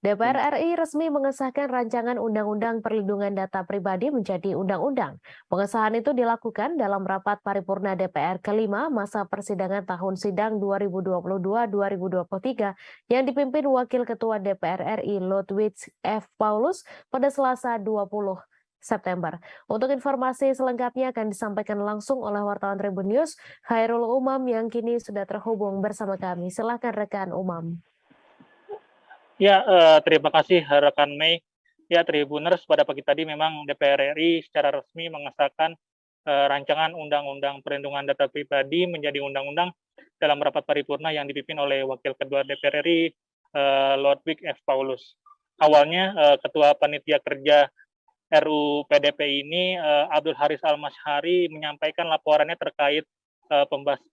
DPR RI resmi mengesahkan rancangan Undang-Undang Perlindungan Data Pribadi menjadi undang-undang. Pengesahan itu dilakukan dalam rapat paripurna DPR kelima masa persidangan tahun sidang 2022-2023 yang dipimpin Wakil Ketua DPR RI Ludwig F. Paulus pada Selasa 20 September. Untuk informasi selengkapnya akan disampaikan langsung oleh wartawan Tribun News, Khairul Umam yang kini sudah terhubung bersama kami. Silakan rekan Umam. Ya, terima kasih rekan Mei. Ya, Tribuners, pada pagi tadi memang DPR RI secara resmi mengesahkan rancangan Undang-Undang Perlindungan Data Pribadi menjadi undang-undang dalam rapat paripurna yang dipimpin oleh Wakil Ketua DPR RI Ludwig F. Paulus. Awalnya Ketua Panitia Kerja RUU PDP ini Abdul Haris Almasyhari menyampaikan laporannya terkait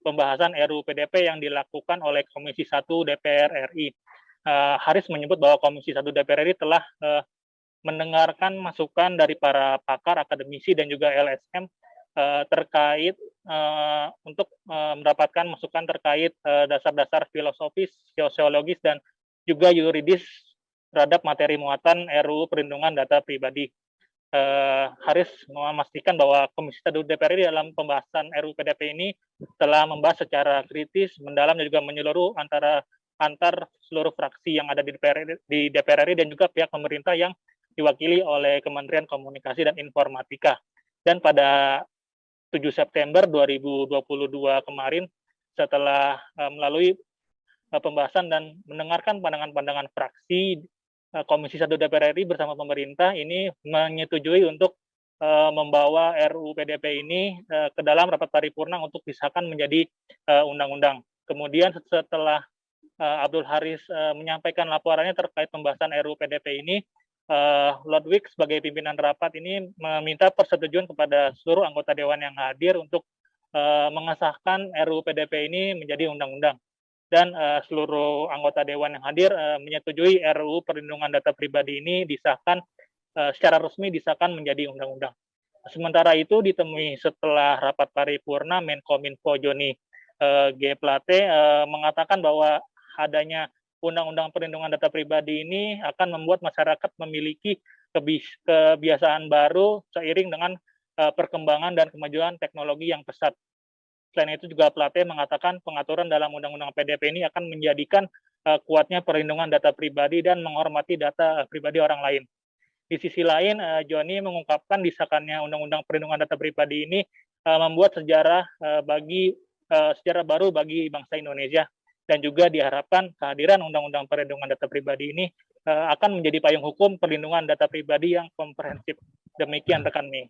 pembahasan RUU PDP yang dilakukan oleh Komisi 1 DPR RI. Haris menyebut bahwa Komisi 1 DPR RI telah mendengarkan masukan dari para pakar, akademisi, dan juga LSM terkait untuk mendapatkan masukan terkait dasar-dasar filosofis, sosiologis, dan juga yuridis terhadap materi muatan RUU Perlindungan Data Pribadi. Haris memastikan bahwa Komisi 1 DPR RI dalam pembahasan RUU PDP ini telah membahas secara kritis, mendalam, dan juga menyeluruh antar seluruh fraksi yang ada di DPR RI dan juga pihak pemerintah yang diwakili oleh Kementerian Komunikasi dan Informatika. Dan pada 7 September 2022 kemarin, setelah melalui pembahasan dan mendengarkan pandangan-pandangan fraksi, Komisi 1 DPR RI bersama pemerintah ini menyetujui untuk membawa RUU PDP ini ke dalam rapat paripurna untuk disahkan menjadi undang-undang. Kemudian setelah Abdul Haris menyampaikan laporannya terkait pembahasan RUU PDP ini, Ludwig sebagai pimpinan rapat ini meminta persetujuan kepada seluruh anggota Dewan yang hadir untuk mengesahkan RUU PDP ini menjadi undang-undang. Dan seluruh anggota Dewan yang hadir menyetujui RUU Perlindungan Data Pribadi ini disahkan secara resmi disahkan menjadi undang-undang. Sementara itu ditemui setelah rapat paripurna, Menkominfo Joni G. Plate mengatakan bahwa adanya Undang-Undang Perlindungan Data Pribadi ini akan membuat masyarakat memiliki kebiasaan baru seiring dengan perkembangan dan kemajuan teknologi yang pesat. Selain itu juga Plate mengatakan pengaturan dalam Undang-Undang PDP ini akan menjadikan kuatnya perlindungan data pribadi dan menghormati data pribadi orang lain. Di sisi lain, Joni mengungkapkan disahkannya Undang-Undang Perlindungan Data Pribadi ini membuat sejarah baru bagi bangsa Indonesia. Dan juga diharapkan kehadiran Undang-Undang Perlindungan Data Pribadi ini akan menjadi payung hukum perlindungan data pribadi yang komprehensif. Demikian rekan Mei.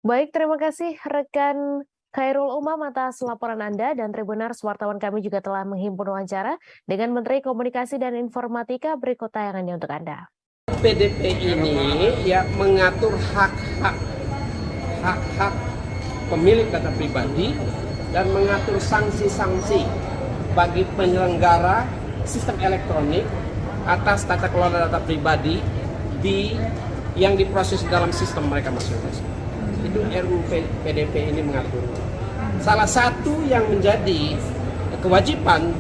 Baik, terima kasih rekan Khairul Umam atas laporan Anda, dan Tribuners, wartawan kami juga telah menghimpun wawancara dengan Menteri Komunikasi dan Informatika. Berikut tayangannya untuk Anda. PDP ini ya mengatur hak-hak pemilik data pribadi dan mengatur sanksi-sanksi bagi penyelenggara sistem elektronik atas tata kelola data pribadi yang diproses dalam sistem mereka masing-masing. Itu RUU PDP ini mengatur. Salah satu yang menjadi kewajiban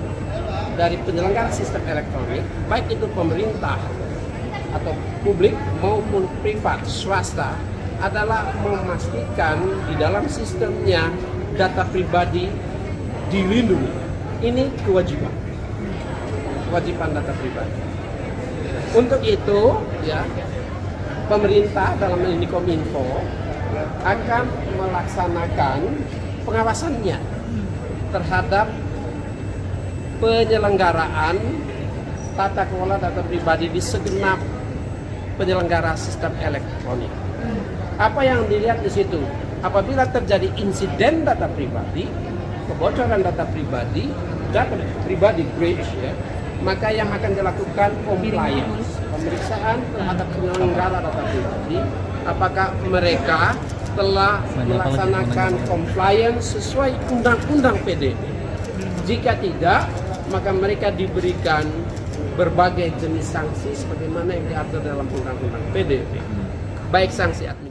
dari penyelenggara sistem elektronik, baik itu pemerintah atau publik maupun privat, swasta, adalah memastikan di dalam sistemnya data pribadi dilindungi. Ini kewajiban data pribadi. Untuk itu, ya, pemerintah dalam ini Kominfo akan melaksanakan pengawasannya terhadap penyelenggaraan tata kelola data pribadi di segenap penyelenggara sistem elektronik. Apa yang dilihat di situ? Apabila terjadi insiden data pribadi, kebocoran data pribadi breach, ya, maka yang akan dilakukan compliance, pemeriksaan terhadap penyelenggara data pribadi, apakah mereka telah melaksanakan compliance sesuai undang-undang PDP. Jika tidak, maka mereka diberikan berbagai jenis sanksi sebagaimana yang diatur dalam undang-undang PDP, baik sanksi administratif